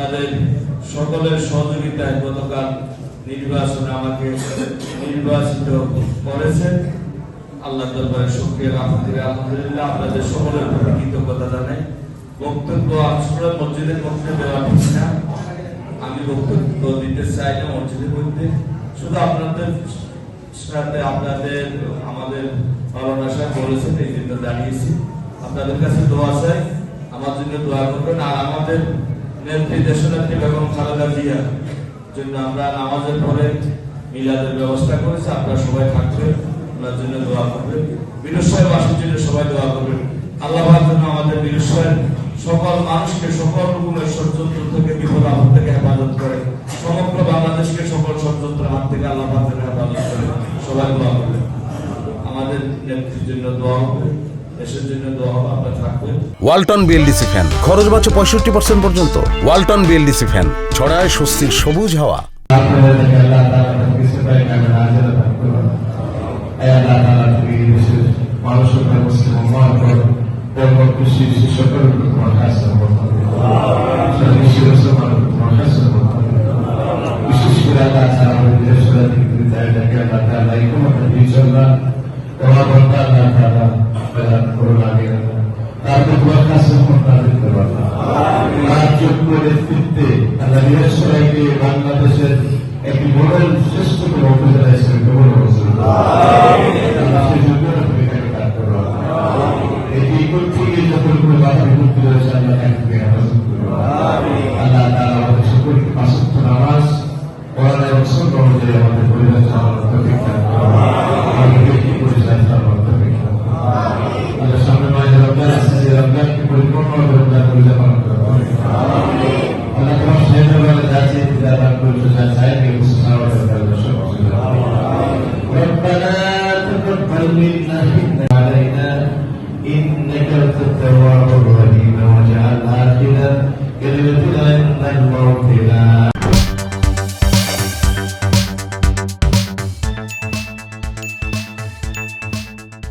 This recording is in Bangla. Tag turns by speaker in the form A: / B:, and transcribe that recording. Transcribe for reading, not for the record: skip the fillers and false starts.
A: আপনাদের সকলের সহযোগিতায় গতকাল নির্বাচনে আমাকে নির্বাচিত করেছেন। আল্লাহ দরবারে শুকরিয়া আলহামদুলিল্লাহ। আপনাদের সকলের প্রতি কৃতজ্ঞতা জানাই। বক্তব্য আসলে মসজিদের মধ্যে দেওয়া ঠিক না, আমি বক্তব্য দিতে চাই না মসজিদের মধ্যে, শুধু আপনাদের সাথে আমাদের মাওলানা সাহেব বলেছেন এই জন্য দাঁড়িয়েছি। আপনাদের কাছে দোয়া চাই, আমার জন্য দোয়া করবেন। আর আমাদের নেত্রী দেশনেত্রী বেগম খালেদা জিয়ার জন্য আমরা নামাজের পরে মিলাদের ব্যবস্থা করেছি, আপনারা সবাই থাকবেন, ওনার জন্য দোয়া করবেন। বিরোধের বাসীর জন্য সবাই দোয়া করবেন। আল্লাহ যেন আমাদের বিরোধের সকল মানুষকে সকল রকমের ষড়যন্ত্র থেকে বিপদ আপদ থেকে হেফাজত করে, সমগ্র বাংলাদেশকে সকল ষড়যন্ত্রের হাত থেকে আল্লাহ যেন হেফাজত করে। সবাই দোয়া করবেন, আমাদের নেত্রীর জন্য দোয়া হবে, দেশের জন্য দোয়া হবে। আপনারা থাকবেন।
B: ওয়ালটন বিএলডিসি ফ্যান খরচ বাঁচে 65% পর্যন্ত। ওয়ালটন বিএলডিসি ফ্যান ছড়ায় স্বস্তির সবুজ হাওয়া।
C: বাংলাদেশের একটি মডেল শ্রেষ্ঠ উপজেলা হিসেবে এটি প্রত্যেকে যখন কোনো বাধা বিপত্তি রয়েছে আল্লাহ তাকে হেফাজত করবে। আল্লাহ তাআলা আমাদের সকলকে পাঁচ ওয়াক্ত নামাজ পড়া এবং সুন্নাহ অনুযায়ী আমাদের পরিবার চালানোর তৌফিক দান করুন। আমাদের কি পরিচয় চালানোর তৌফিক দান করুন। আল্লাহ সামনে মাঝে রমজান আছে, যে রমজানকে পরিপূর্ণভাবে রমজান পরিচালনা করতে হবে। আল্লাহ তোমার সেজন্য যাচ্ছে বিদায় দান করতে চাই কে মুসলিম ربنا تقبل منا إنك علينا إنك أنت التواب الرحيم واجعل آخر كلمتنا عند الموت لا